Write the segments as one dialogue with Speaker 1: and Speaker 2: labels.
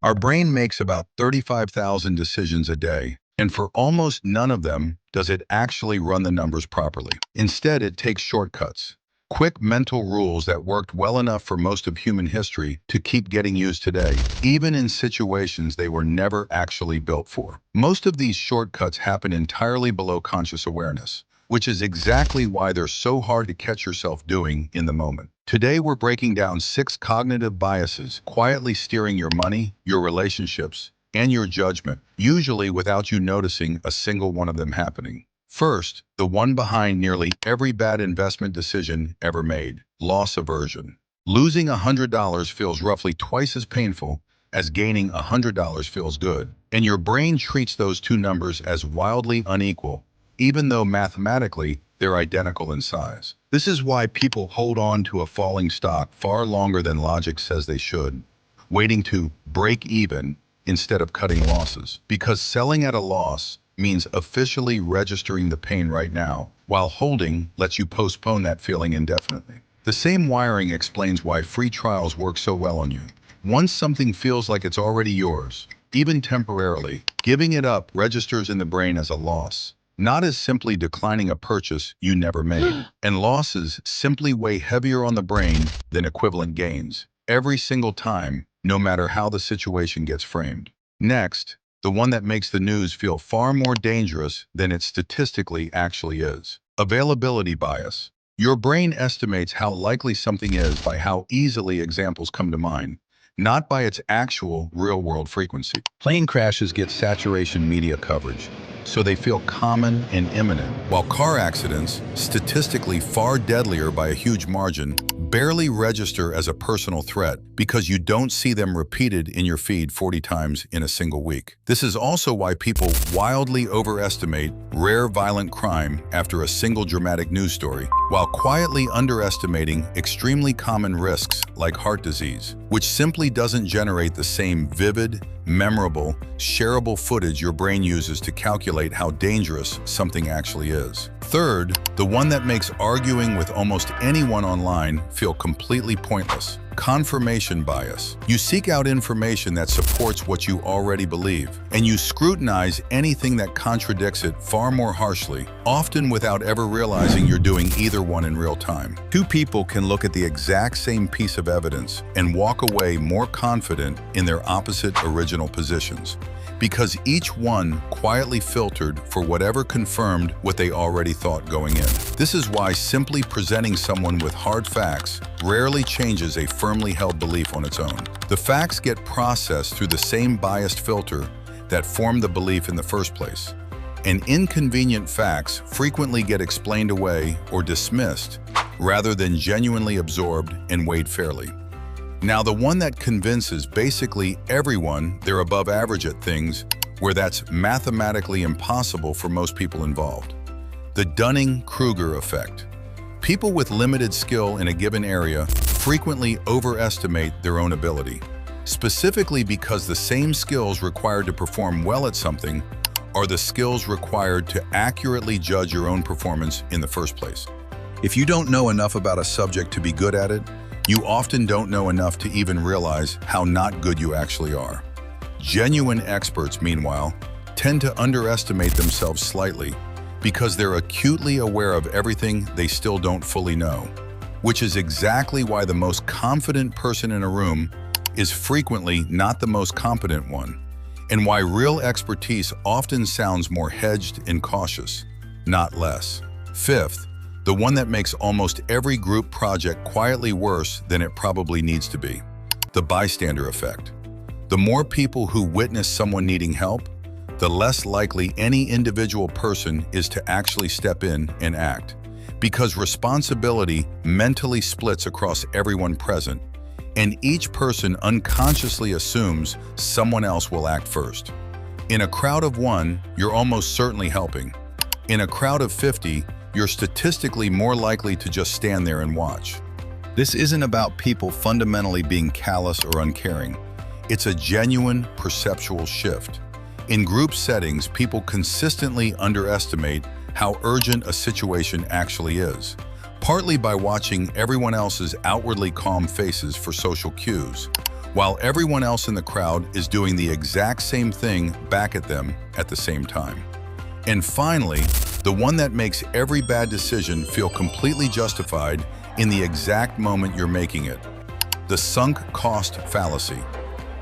Speaker 1: Our brain makes about 35,000 decisions a day, and for almost none of them does it actually run the numbers properly. Instead, it takes shortcuts, quick mental rules that worked well enough for most of human history to keep getting used today, even in situations they were never actually built for. Most of these shortcuts happen entirely below conscious awareness, which is exactly why they're so hard to catch yourself doing in the moment. Today, we're breaking down 6 cognitive biases quietly steering your money, your relationships, and your judgment, usually without you noticing a single one of them happening. First, the one behind nearly every bad investment decision ever made: loss aversion. Losing $100 feels roughly twice as painful as gaining $100 feels good, and your brain treats those two numbers as wildly unequal, even though mathematically they're identical in size. This is why people hold on to a falling stock far longer than logic says they should, waiting to break even instead of cutting losses. Because selling at a loss means officially registering the pain right now, while holding lets you postpone that feeling indefinitely. The same wiring explains why free trials work so well on you. Once something feels like it's already yours, even temporarily, giving it up registers in the brain as a loss, not as simply declining a purchase you never made. And losses simply weigh heavier on the brain than equivalent gains, every single time, no matter how the situation gets framed. Next, the one that makes the news feel far more dangerous than it statistically actually is: availability bias. Your brain estimates how likely something is by how easily examples come to mind, not by its actual real-world frequency. Plane crashes get saturation media coverage, so they feel common and imminent, while car accidents, statistically far deadlier by a huge margin, barely register as a personal threat because you don't see them repeated in your feed 40 times in a single week. This is also why people wildly overestimate rare violent crime after a single dramatic news story, while quietly underestimating extremely common risks like heart disease, which simply doesn't generate the same vivid, memorable, shareable footage your brain uses to calculate how dangerous something actually is. Third, the one that makes arguing with almost anyone online feel completely pointless: confirmation bias. You seek out information that supports what you already believe, and you scrutinize anything that contradicts it far more harshly, often without ever realizing you're doing either one in real time. Two people can look at the exact same piece of evidence and walk away more confident in their opposite original positions, because each one quietly filtered for whatever confirmed what they already thought going in. This is why simply presenting someone with hard facts rarely changes a firmly held belief on its own. The facts get processed through the same biased filter that formed the belief in the first place, and inconvenient facts frequently get explained away or dismissed rather than genuinely absorbed and weighed fairly. Now, the one that convinces basically everyone they're above average at things where that's mathematically impossible for most people involved: the Dunning-Kruger effect. People with limited skill in a given area frequently overestimate their own ability, specifically because the same skills required to perform well at something are the skills required to accurately judge your own performance in the first place. If you don't know enough about a subject to be good at it, you often don't know enough to even realize how not good you actually are. Genuine experts, meanwhile, tend to underestimate themselves slightly because they're acutely aware of everything they still don't fully know, which is exactly why the most confident person in a room is frequently not the most competent one, and why real expertise often sounds more hedged and cautious, not less. Fifth, the one that makes almost every group project quietly worse than it probably needs to be: the bystander effect. The more people who witness someone needing help, the less likely any individual person is to actually step in and act, because responsibility mentally splits across everyone present, and each person unconsciously assumes someone else will act first. In a crowd of 1, you're almost certainly helping. In a crowd of 50, you're statistically more likely to just stand there and watch. This isn't about people fundamentally being callous or uncaring. It's a genuine perceptual shift. In group settings, people consistently underestimate how urgent a situation actually is, partly by watching everyone else's outwardly calm faces for social cues, while everyone else in the crowd is doing the exact same thing back at them at the same time. And finally, the one that makes every bad decision feel completely justified in the exact moment you're making it. The sunk cost fallacy.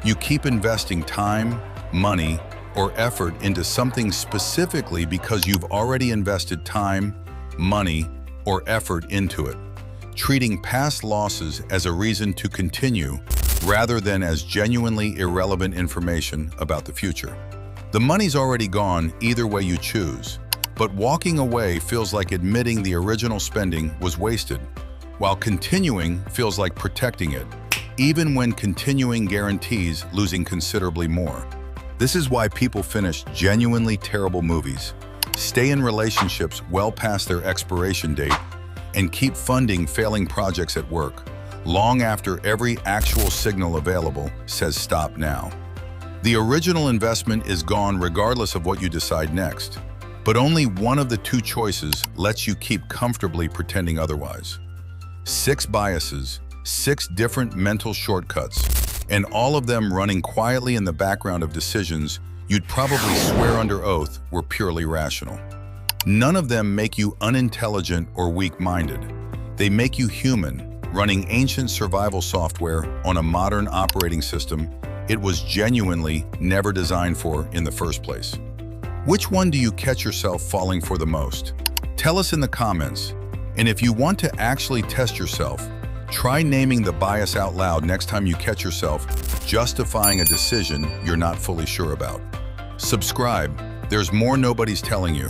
Speaker 1: You keep investing time, money, or effort into something specifically because you've already invested time, money, or effort into it, treating past losses as a reason to continue rather than as genuinely irrelevant information about the future. The money's already gone either way you choose, but walking away feels like admitting the original spending was wasted, while continuing feels like protecting it, even when continuing guarantees losing considerably more. This is why people finish genuinely terrible movies, stay in relationships well past their expiration date, and keep funding failing projects at work, long after every actual signal available says stop now. The original investment is gone regardless of what you decide next, but only one of the two choices lets you keep comfortably pretending otherwise. 6 biases, 6 different mental shortcuts, and all of them running quietly in the background of decisions you'd probably swear under oath were purely rational. None of them make you unintelligent or weak-minded. They make you human, running ancient survival software on a modern operating system it was genuinely never designed for in the first place. Which one do you catch yourself falling for the most? Tell us in the comments. And if you want to actually test yourself, try naming the bias out loud next time you catch yourself justifying a decision you're not fully sure about. Subscribe. There's more nobody's telling you.